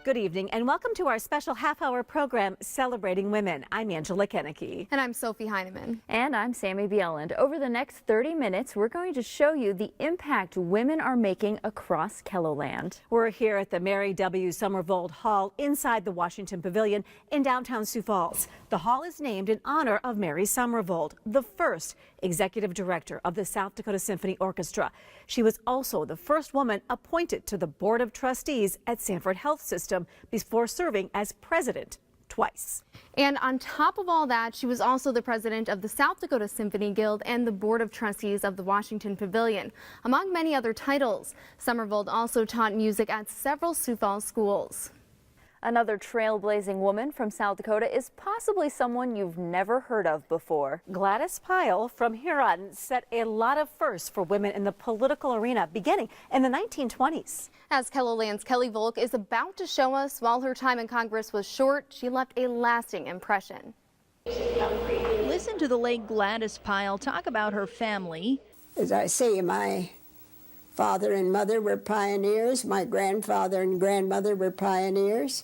Good evening and welcome to our special half-hour program celebrating women. I'm Angela Kennecke. And I'm Sophie Heineman. And I'm Sammy Bieland. Over the next 30 minutes, we're going to show you the impact women are making across KELOLAND. We're here at the Mary W. Somervold Hall inside the Washington Pavilion in downtown Sioux Falls. The hall is named in honor of Mary Somervold, the first executive director of the South Dakota Symphony Orchestra. She was also the first woman appointed to the Board of Trustees at Sanford Health System before serving as president twice. And on top of all that, she was also the president of the South Dakota Symphony Guild and the Board of Trustees of the Washington Pavilion, among many other titles. Somervold also taught music at several Sioux Falls schools. Another trailblazing woman from South Dakota is possibly someone you've never heard of before. Gladys Pyle from Huron set a lot of firsts for women in the political arena beginning in the 1920s. As KELOLAND's Kelly Volk is about to show us, while her time in Congress was short, she left a lasting impression. Listen to the late Gladys Pyle talk about her family. As I say, my father and mother were pioneers. My grandfather and grandmother were pioneers.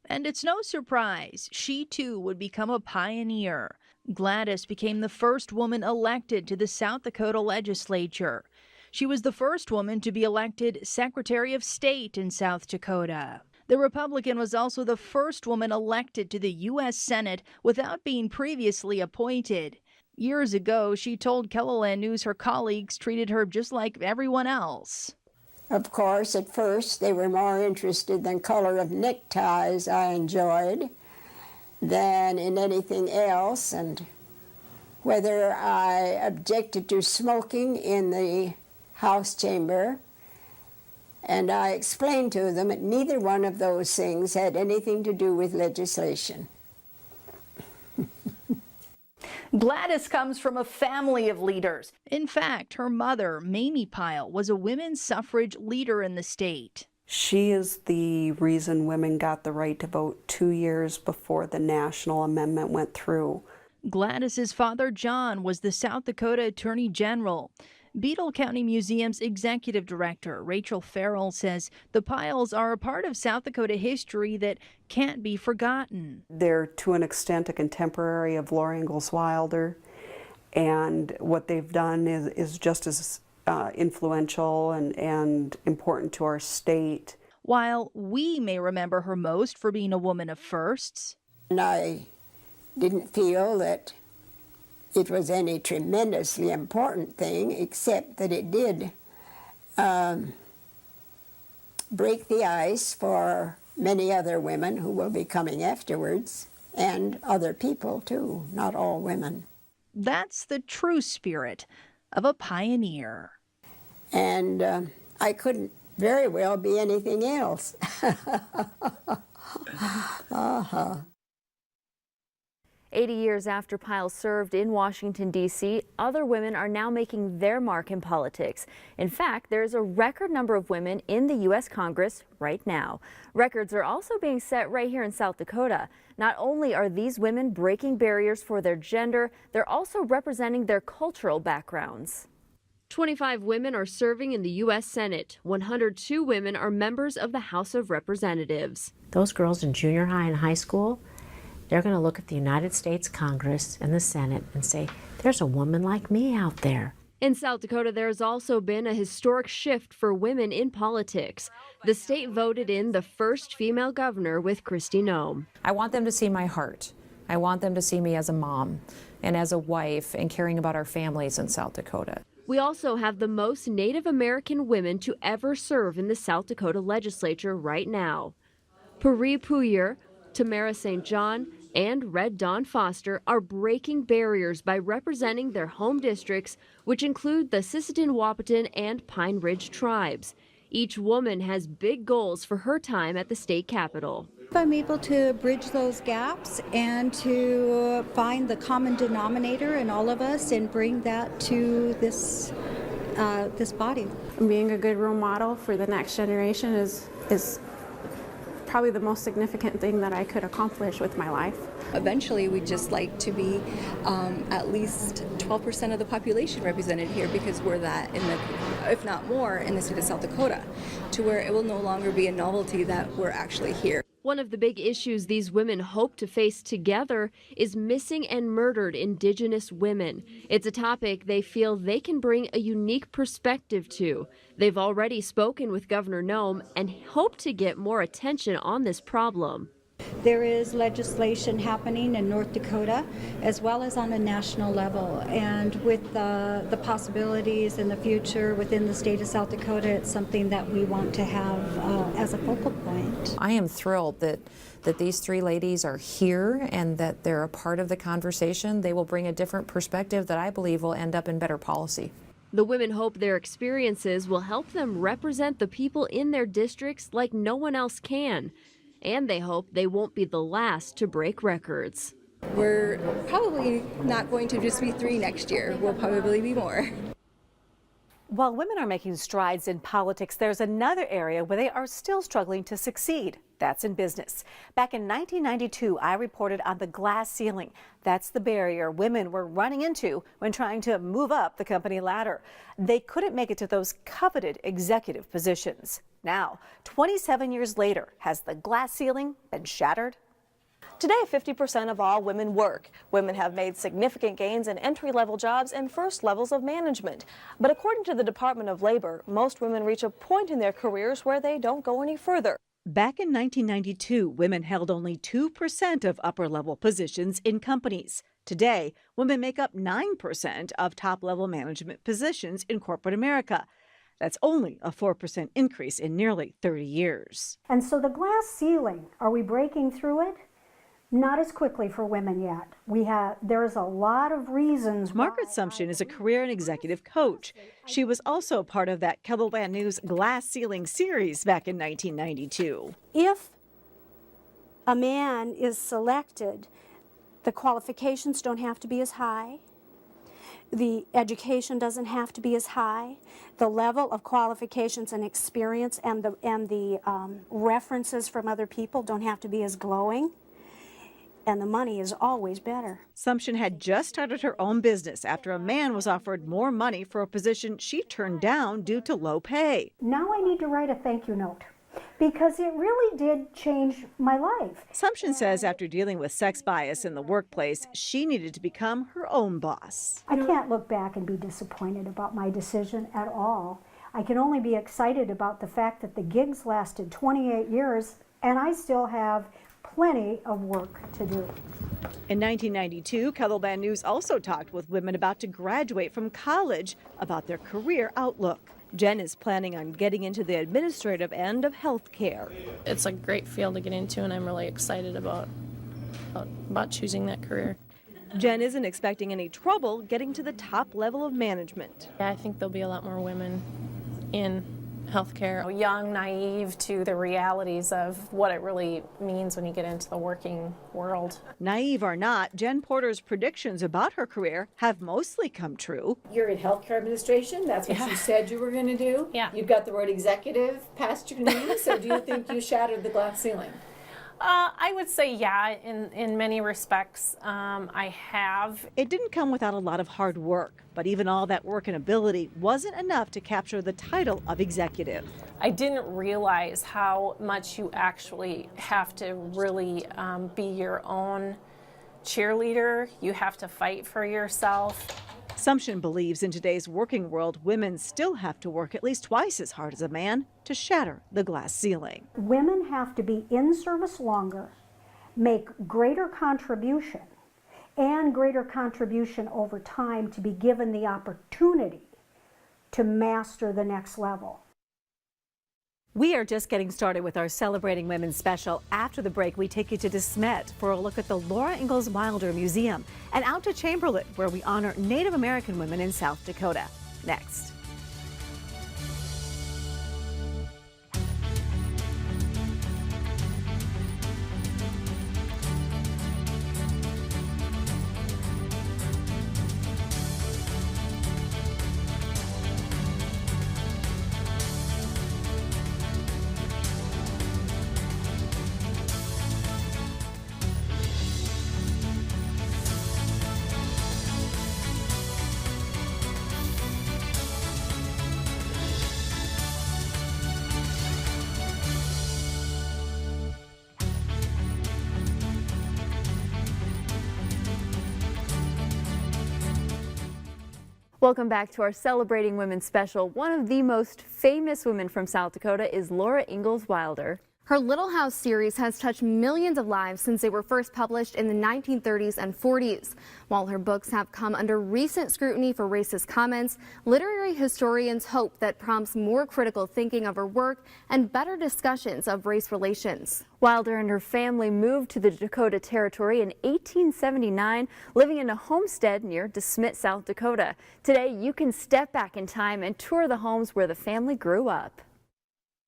And it's no surprise, she too would become a pioneer. Gladys became the first woman elected to the South Dakota legislature. She was the first woman to be elected Secretary of State in South Dakota. The Republican was also the first woman elected to the U.S. Senate without being previously appointed. Years ago, she told KELOLAND News her colleagues treated her just like everyone else. Of course, at first, they were more interested in color of neckties I enjoyed than in anything else, and whether I objected to smoking in the House chamber. And I explained to them that neither one of those things had anything to do with legislation. Gladys comes from a family of leaders. In fact, her mother, Mamie Pyle, was a women's suffrage leader in the state. She is the reason women got the right to vote 2 years before the national amendment went through. Gladys's father, John, was the South Dakota Attorney General. Beadle County Museum's executive director, Rachel Farrell, says the Pyles are a part of South Dakota history that can't be forgotten. They're, to an extent, a contemporary of Laura Ingalls Wilder, and what they've done is just as influential and important to our state. While we may remember her most for being a woman of firsts, And I didn't feel that it was any tremendously important thing, except that it did break the ice for many other women who will be coming afterwards, and other people too, not all women. that's the true spirit of a pioneer. And I couldn't very well be anything else. 80 years after Pyle served in Washington, D.C., other women are now making their mark in politics. In fact, there's a record number of women in the U.S. Congress right now. Records are also being set right here in South Dakota. Not only are these women breaking barriers for their gender, they're also representing their cultural backgrounds. 25 women are serving in the U.S. Senate. 102 women are members of the House of Representatives. Those girls in junior high and high school, they're going to look at the United States Congress and the Senate and say, there's a woman like me out there. In South Dakota, there has also been a historic shift for women in politics. The state voted in the first female governor with Kristi Noem. I want them to see my heart. I want them to see me as a mom and as a wife and caring about our families in South Dakota. We also have the most Native American women to ever serve in the South Dakota legislature right now. Puri Puyer, Tamara St. John, and Red Dawn Foster are breaking barriers by representing their home districts, which include the Sisseton, Wahpeton, and Pine Ridge tribes. Each woman has big goals for her time at the state capitol. I'm able to bridge those gaps and to find the common denominator in all of us and bring that to this body. Being a good role model for the next generation is probably the most significant thing that I could accomplish with my life. Eventually, we'd just like to be at least 12% of the population represented here, because we're that, if not more, in the state of South Dakota, to where it will no longer be a novelty that we're actually here. One of the big issues these women hope to face together is missing and murdered Indigenous women. It's a topic they feel they can bring a unique perspective to. They've already spoken with Governor Noem and hope to get more attention on this problem. There is legislation happening in North Dakota as well as on a national level, and with the possibilities in the future within the state of South Dakota, it's something that we want to have as a focal point. I am thrilled that these three ladies are here and that they're a part of the conversation. They will bring a different perspective that I believe will end up in better policy. The women hope their experiences will help them represent the people in their districts like no one else can. And they hope they won't be the last to break records. We're probably not going to just be 3 next year. We'll probably be more. While women are making strides in politics, there's another area where they are still struggling to succeed. That's in business. Back in 1992, I reported on the glass ceiling. That's the barrier women were running into when trying to move up the company ladder. They couldn't make it to those coveted executive positions. Now, 27 years later, has the glass ceiling been shattered? Today, 50% of all women work. Women have made significant gains in entry-level jobs and first levels of management. But according to the Department of Labor, most women reach a point in their careers where they don't go any further. Back in 1992, women held only 2% of upper-level positions in companies. Today, women make up 9% of top-level management positions in corporate America. That's only a 4% increase in nearly 30 years. And so the glass ceiling, are we breaking through it? Not as quickly for women yet. There's a lot of reasons. Margaret Sumption is a career and executive coach. She was also part of that KELOLAND News Glass Ceiling series back in 1992. If a man is selected, the qualifications don't have to be as high. The education doesn't have to be as high. The level of qualifications and experience and the references from other people don't have to be as glowing. And the money is always better. Sumption had just started her own business after a man was offered more money for a position she turned down due to low pay. Now I need to write a thank you note because it really did change my life. Sumption says after dealing with sex bias in the workplace, she needed to become her own boss. I can't look back and be disappointed about my decision at all. I can only be excited about the fact that the gigs lasted 28 years and I still have plenty of work to do. In 1992, KELOLAND News also talked with women about to graduate from college about their career outlook. Jen is planning on getting into the administrative end of healthcare. It's a great field to get into, and I'm really excited about choosing that career. Jen isn't expecting any trouble getting to the top level of management. Yeah, I think there'll be a lot more women in healthcare. Young, naive to the realities of what it really means when you get into the working world. Naive or not, Jen Porter's predictions about her career have mostly come true. You're in healthcare administration. That's what you said you were going to do. Yeah. You've got the word executive past your name. So do you think you shattered the glass ceiling? I would say yeah, in many respects I have. It didn't come without a lot of hard work, but even all that work and ability wasn't enough to capture the title of executive. I didn't realize how much you actually have to really be your own cheerleader. You have to fight for yourself. Sumption believes in today's working world, women still have to work at least twice as hard as a man to shatter the glass ceiling. Women have to be in service longer, make greater contribution, and greater contribution over time to be given the opportunity to master the next level. We are just getting started with our Celebrating Women special. After the break, we take you to De Smet for a look at the Laura Ingalls Wilder Museum and out to Chamberlain, where we honor Native American women in South Dakota. Next. Welcome back to our Celebrating Women special. One of the most famous women from South Dakota is Laura Ingalls Wilder. Her Little House series has touched millions of lives since they were first published in the 1930s and 40s. While her books have come under recent scrutiny for racist comments, literary historians hope that prompts more critical thinking of her work and better discussions of race relations. Wilder and her family moved to the Dakota Territory in 1879, living in a homestead near DeSmet, South Dakota. Today, you can step back in time and tour the homes where the family grew up.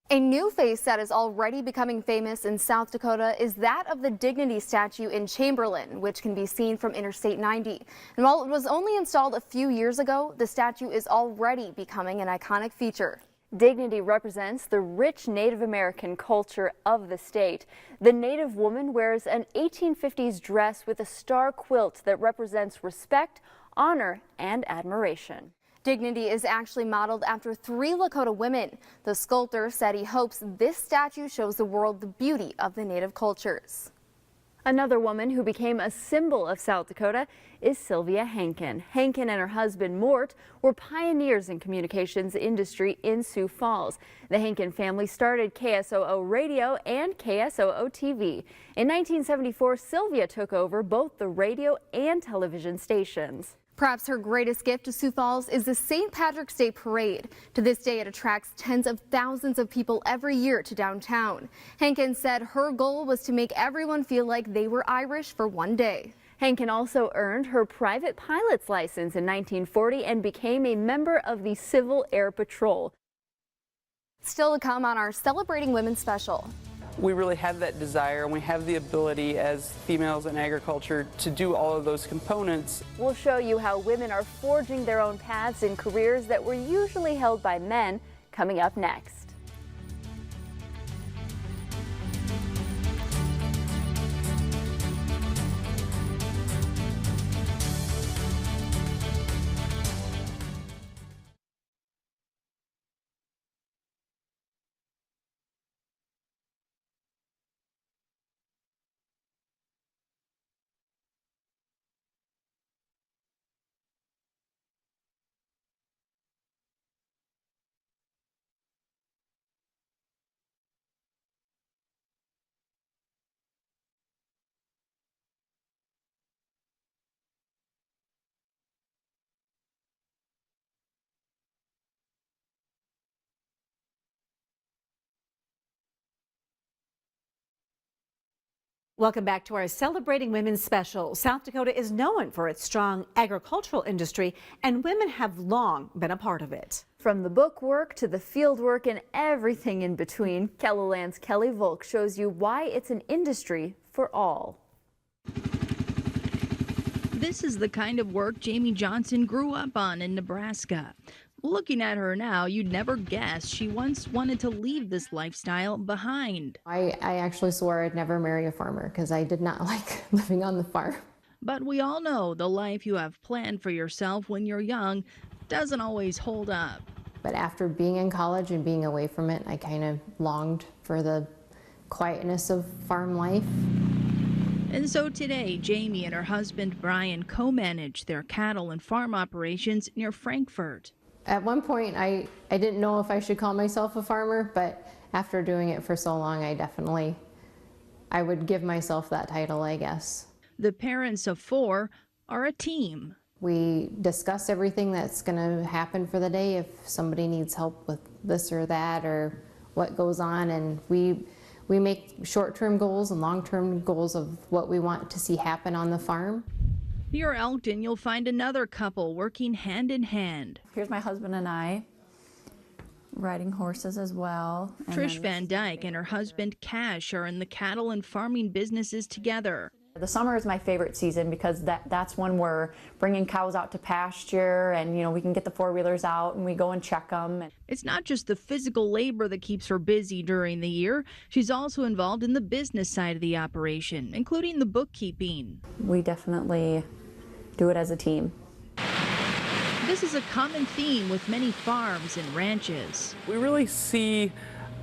A new face that is already becoming famous in South Dakota is that of the Dignity statue in Chamberlain, which can be seen from Interstate 90. And while it was only installed a few years ago, the statue is already becoming an iconic feature. Dignity represents the rich Native American culture of the state. The Native woman wears an 1850s dress with a star quilt that represents respect, honor, and admiration. Dignity is actually modeled after 3 Lakota women. The sculptor said he hopes this statue shows the world the beauty of the Native cultures. Another woman who became a symbol of South Dakota is Sylvia Hankin. Hankin and her husband Mort were pioneers in communications industry in Sioux Falls. The Hankin family started KSOO Radio and KSOO TV. In 1974, Sylvia took over both the radio and television stations. Perhaps her greatest gift to Sioux Falls is the St. Patrick's Day Parade. To this day, it attracts tens of thousands of people every year to downtown. Hankin said her goal was to make everyone feel like they were Irish for one day. Hankin also earned her private pilot's license in 1940 and became a member of the Civil Air Patrol. Still to come on our Celebrating Women special. We really have that desire, and we have the ability as females in agriculture to do all of those components. We'll show you how women are forging their own paths in careers that were usually held by men, coming up next. Welcome back to our Celebrating Women special. South Dakota is known for its strong agricultural industry, and women have long been a part of it. From the book work to the field work and everything in between, KELOLAND's Kelly Volk shows you why it's an industry for all. This is the kind of work Jamie Johnson grew up on in Nebraska. Looking at her now, you'd never guess she once wanted to leave this lifestyle behind. I actually swore I'd never marry a farmer because I did not like living on the farm. But we all know the life you have planned for yourself when you're young doesn't always hold up. But after being in college and being away from it, I kind of longed for the quietness of farm life. And so today, Jamie and her husband Brian co-manage their cattle and farm operations near Frankfort. At one point, I didn't know if I should call myself a farmer, but after doing it for so long, I would give myself that title, I guess. The parents of 4 are a team. We discuss everything that's going to happen for the day, if somebody needs help with this or that or what goes on, and we make short-term goals and long-term goals of what we want to see happen on the farm. Near Elkton, you'll find another couple working hand in hand. Here's my husband and I riding horses as well. Trish Van Dyke and her husband Cash are in the cattle and farming businesses together. The summer is my favorite season because that's when we're bringing cows out to pasture, and we can get the four-wheelers out and we go and check them. It's not just the physical labor that keeps her busy during the year. She's also involved in the business side of the operation, including the bookkeeping. We definitely do it as a team. This is a common theme with many farms and ranches. We really see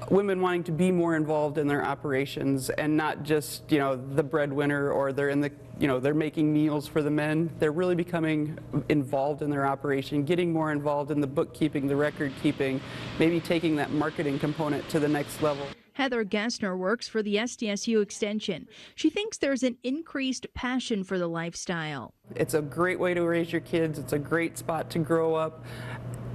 women wanting to be more involved in their operations and not just, the breadwinner, or they're in the, they're making meals for the men. They're really becoming involved in their operation, getting more involved in the bookkeeping, the record keeping, maybe taking that marketing component to the next level. Heather Gessner works for the SDSU Extension. She thinks there's an increased passion for the lifestyle. It's a great way to raise your kids. It's a great spot to grow up.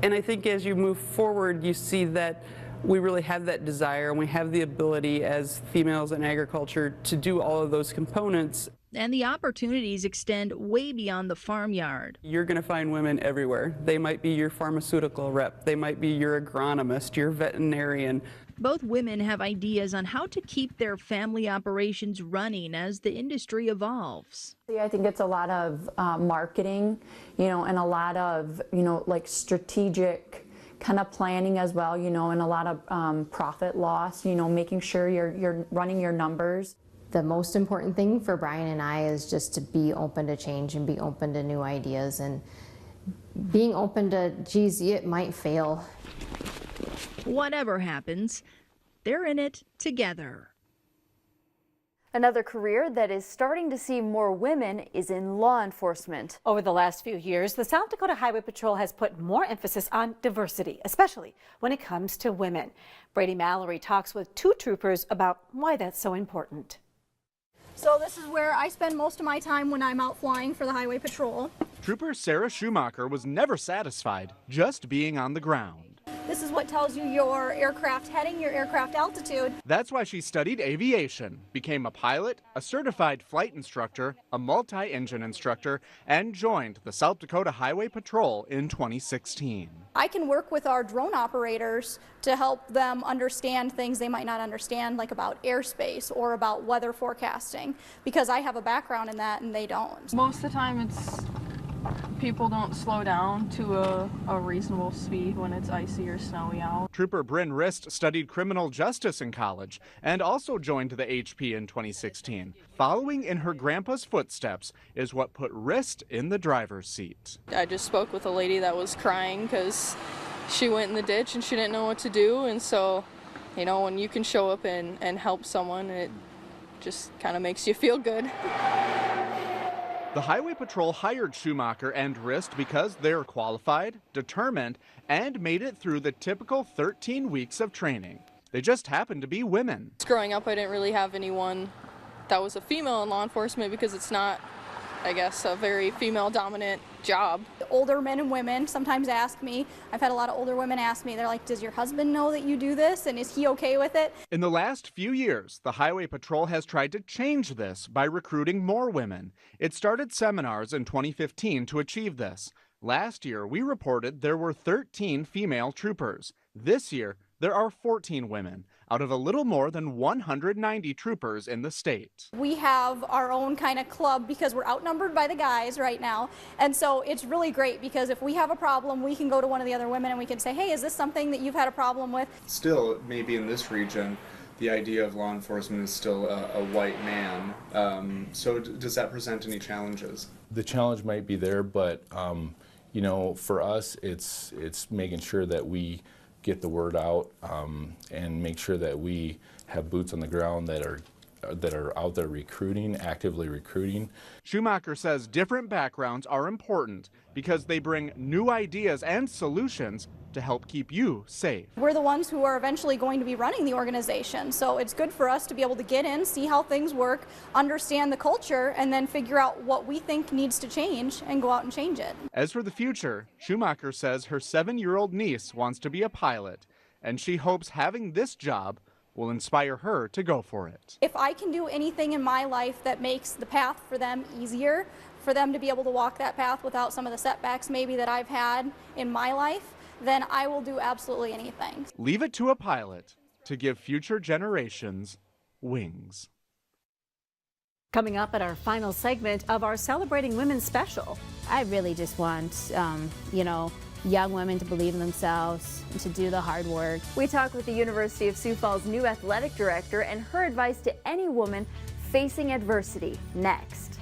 And I think as you move forward, you see that we really have that desire, and we have the ability as females in agriculture to do all of those components. And the opportunities extend way beyond the farmyard. You're going to find women everywhere. They might be your pharmaceutical rep. They might be your agronomist, your veterinarian. Both women have ideas on how to keep their family operations running as the industry evolves. I think it's a lot of marketing, and a lot of, like strategic kind of planning as well, and a lot of profit loss, making sure you're running your numbers. The most important thing for Brian and I is just to be open to change and be open to new ideas, and being open to, geez, it might fail. Whatever happens, they're in it together. Another career that is starting to see more women is in law enforcement. Over the last few years, the South Dakota Highway Patrol has put more emphasis on diversity, especially when it comes to women. Brady Mallory talks with two troopers about why that's so important. So this is where I spend most of my time when I'm out flying for the Highway Patrol. Trooper Sarah Schumacher was never satisfied just being on the ground. This is what tells you your aircraft heading, your aircraft altitude. That's why she studied aviation, became a pilot, a certified flight instructor, a multi-engine instructor, and joined the South Dakota Highway Patrol in 2016. I can work with our drone operators to help them understand things they might not understand, like about airspace or about weather forecasting, because I have a background in that and they don't. Most of the time it's people don't slow down to a reasonable speed when it's icy or snowy out. Trooper Bryn Rist studied criminal justice in college and also joined the HP in 2016. Following in her grandpa's footsteps is what put Rist in the driver's seat. I just spoke with a lady that was crying because she went in the ditch and she didn't know what to do, and so, when you can show up and help someone, it just kind of makes you feel good. The Highway Patrol hired Schumacher and Rist because they're qualified, determined, and made it through the typical 13 weeks of training. They just happened to be women. Growing up, I didn't really have anyone that was a female in law enforcement because it's not, I guess, a very female-dominant job. Older men and women sometimes ask me, I've had a lot of older women ask me, they're like, does your husband know that you do this, and is he okay with it? In the last few years, the Highway Patrol has tried to change this by recruiting more women. It started seminars in 2015 to achieve this. Last year, we reported there were 13 female troopers. This year, there are 14 women out of a little more than 190 troopers in the state. We have our own kind of club because we're outnumbered by the guys right now, and so it's really great because if we have a problem, we can go to one of the other women and we can say, hey, is this something that you've had a problem with? Still, maybe in this region, the idea of law enforcement is still a white man. So does that present any challenges? The challenge might be there, but for us, it's making sure that we get the word out and make sure that we have boots on the ground that are out there recruiting, actively recruiting. Schumacher says different backgrounds are important because they bring new ideas and solutions to help keep you safe. We're the ones who are eventually going to be running the organization, so it's good for us to be able to get in, see how things work, understand the culture, and then figure out what we think needs to change and go out and change it. As for the future, Schumacher says her 7-year-old niece wants to be a pilot, and she hopes having this job will inspire her to go for it. If I can do anything in my life that makes the path for them easier, for them to be able to walk that path without some of the setbacks maybe that I've had in my life, then I will do absolutely anything. Leave it to a pilot to give future generations wings. Coming up at our final segment of our Celebrating Women special. I really just want, young women to believe in themselves and to do the hard work. We talk with the University of Sioux Falls' new athletic director and her advice to any woman facing adversity next.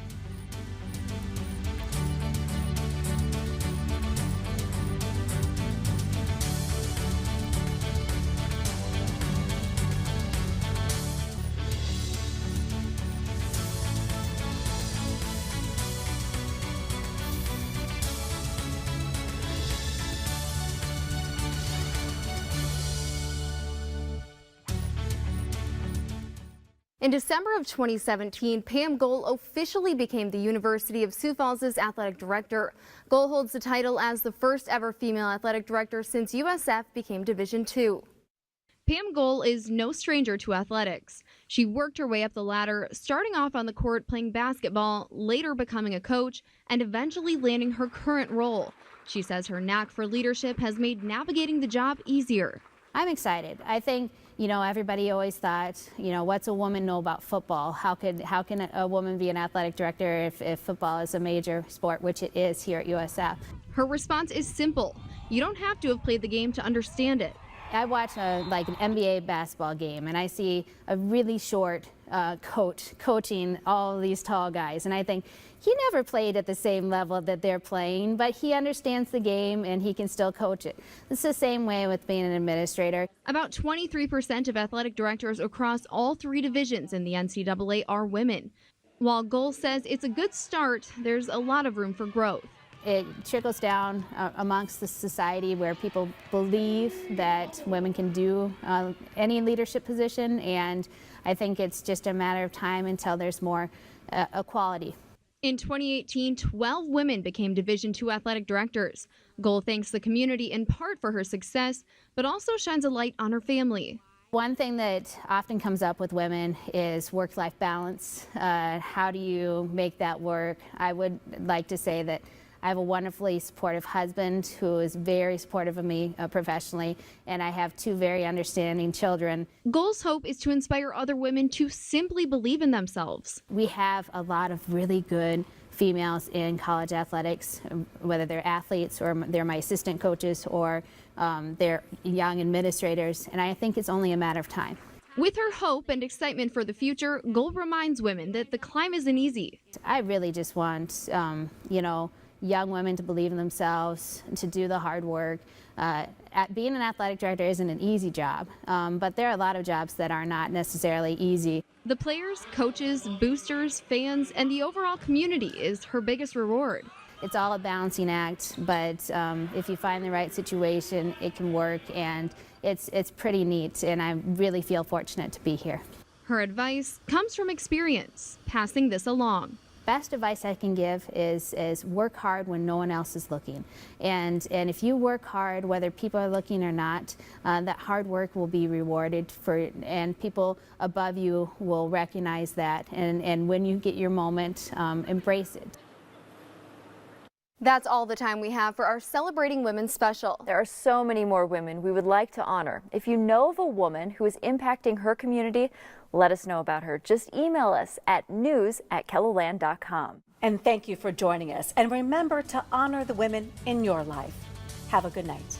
In December of 2017, Pam Gohl officially became the University of Sioux Falls' athletic director. Gohl holds the title as the first ever female athletic director since USF became Division II. Pam Gohl is no stranger to athletics. She worked her way up the ladder, starting off on the court playing basketball, later becoming a coach, and eventually landing her current role. She says her knack for leadership has made navigating the job easier. I'm excited. I think, everybody always thought, what's a woman know about football? How can a woman be an athletic director if football is a major sport, which it is here at USF? Her response is simple. You don't have to have played the game to understand it. I watch an NBA basketball game, and I see a really short coach coaching all these tall guys, and I think he never played at the same level that they're playing, but he understands the game and he can still coach it. It's the same way with being an administrator. About 23% of athletic directors across all 3 divisions in the NCAA are women. While Gohl says it's a good start, there's a lot of room for growth. It trickles down amongst the society where people believe that women can do any leadership position, and I think it's just a matter of time until there's more equality. In 2018, 12 women became Division II athletic directors. Gohl thanks the community in part for her success, but also shines a light on her family. One thing that often comes up with women is work-life balance. How do you make that work? I would like to say that I have a wonderfully supportive husband who is very supportive of me professionally, and I have 2 very understanding children. Gohl's hope is to inspire other women to simply believe in themselves. We have a lot of really good females in college athletics, whether they're athletes or they're my assistant coaches or they're young administrators, and I think it's only a matter of time. With her hope and excitement for the future, Gohl reminds women that the climb isn't easy. I really just want, young women to believe in themselves, to do the hard work. Being an athletic director isn't an easy job, but there are a lot of jobs that are not necessarily easy. The players, coaches, boosters, fans, and the overall community is her biggest reward. It's all a balancing act, but if you find the right situation, it can work, and it's pretty neat, and I really feel fortunate to be here. Her advice comes from experience, passing this along. Best advice I can give is work hard when no one else is looking. And if you work hard, whether people are looking or not, that hard work will be rewarded and people above you will recognize that. And when you get your moment, embrace it. That's all the time we have for our Celebrating Women special. There are so many more women we would like to honor. If you know of a woman who is impacting her community, let us know about her. Just email us at news@keloland.com. And thank you for joining us. And remember to honor the women in your life. Have a good night.